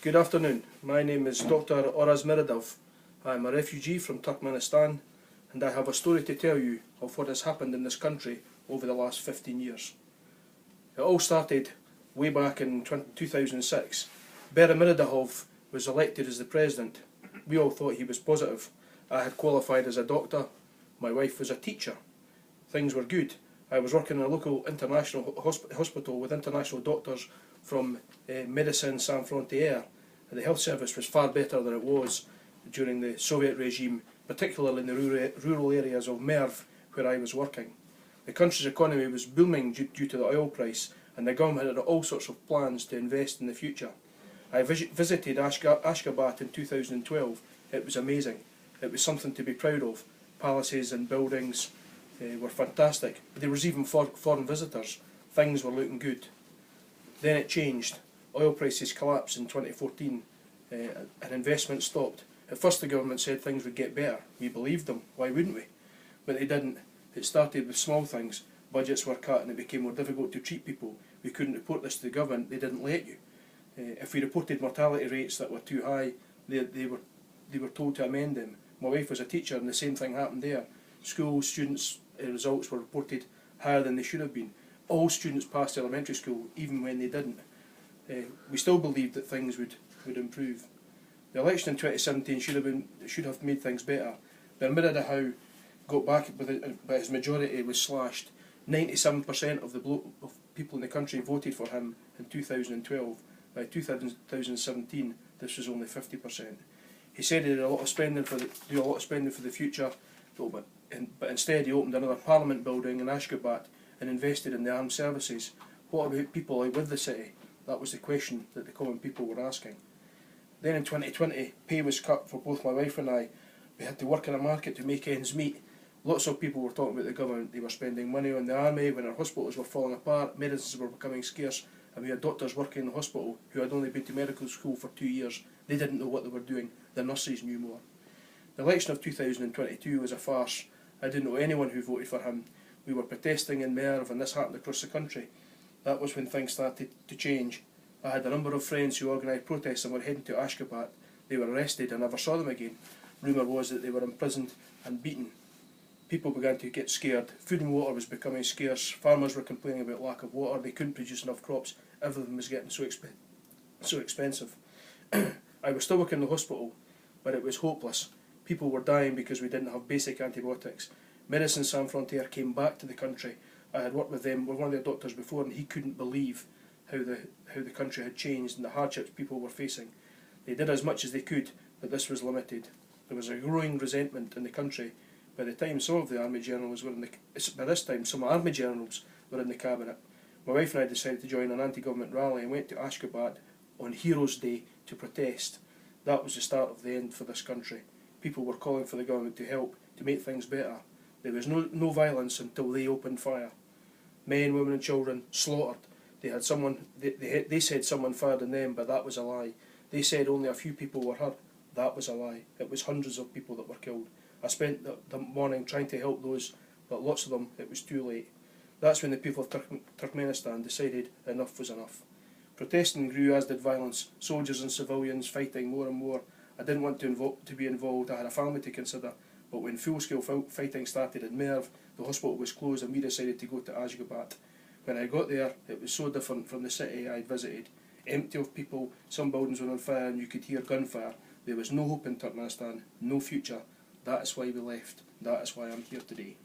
Good afternoon. My name is Dr. Oraz Miradov. I am a refugee from Turkmenistan and I have a story to tell you of what has happened in this country over the last 15 years. It all started way back in 2006. Bera Miradov was elected as the president. We all thought he was positive. I had qualified as a doctor. My wife was a teacher. Things were good. I was working in a local international hospital with international doctors from Médecins Sans Frontières. The health service was far better than it was during the Soviet regime, particularly in the rural areas of Merv where I was working. The country's economy was booming due to the oil price, and the government had all sorts of plans to invest in the future. I visited Ashgabat in 2012. It was amazing. It was something to be proud of. Palaces and buildings were fantastic. There was even foreign visitors. Things were looking good. Then it changed. Oil prices collapsed in 2014 and investment stopped. At first the government said things would get better. We believed them. Why wouldn't we? But they didn't. It started with small things. Budgets were cut and it became more difficult to treat people. We couldn't report this to the government. They didn't let you. If we reported mortality rates that were too high, they were told to amend them. My wife was a teacher and the same thing happened there. School students' results were reported higher than they should have been. All students passed elementary school, even when they didn't. We still believed that things would improve. The election in 2017 should have made things better. But Miradov got back, but his majority was slashed. 97% of of people in the country voted for him in 2012. By 2017, this was only 50%. He said he did do a lot of spending for the future, but instead he opened another parliament building in Ashgabat and invested in the armed services. What about people out with the city? That was the question that the common people were asking. Then in 2020, pay was cut for both my wife and I. We had to work in a market to make ends meet. Lots of people were talking about the government. They were spending money on the army when our hospitals were falling apart, medicines were becoming scarce, and we had doctors working in the hospital who had only been to medical school for 2 years. They didn't know what they were doing. The nurses knew more. The election of 2022 was a farce. I didn't know anyone who voted for him. We were protesting in Merv and this happened across the country. That was when things started to change. I had a number of friends who organised protests and were heading to Ashgabat. They were arrested and I never saw them again. Rumour was that they were imprisoned and beaten. People began to get scared. Food and water was becoming scarce. Farmers were complaining about lack of water. They couldn't produce enough crops. Everything was getting so expensive. I was still working in the hospital, but it was hopeless. People were dying because we didn't have basic antibiotics. Médecins Sans Frontières came back to the country. I had worked with them, with one of their doctors before, and he couldn't believe how the country had changed and the hardships people were facing. They did as much as they could, but this was limited. There was a growing resentment in the country. By this time, some army generals were in the cabinet. My wife and I decided to join an anti-government rally and went to Ashgabat on Heroes' Day to protest. That was the start of the end for this country. People were calling for the government to help, to make things better. There was no violence until they opened fire. Men, women and children slaughtered. They said someone fired on them, but that was a lie. They said only a few people were hurt. That was a lie. It was hundreds of people that were killed. I spent the morning trying to help those, but lots of them, it was too late. That's when the people of Turkmenistan decided enough was enough. Protesting grew, as did violence. Soldiers and civilians fighting more and more. I didn't want to be involved. I had a family to consider. But when full-scale fighting started in Merv, the hospital was closed and we decided to go to Ashgabat. When I got there, it was so different from the city I had visited. Empty of people, some buildings were on fire and you could hear gunfire. There was no hope in Turkmenistan, no future. That is why we left. That is why I'm here today.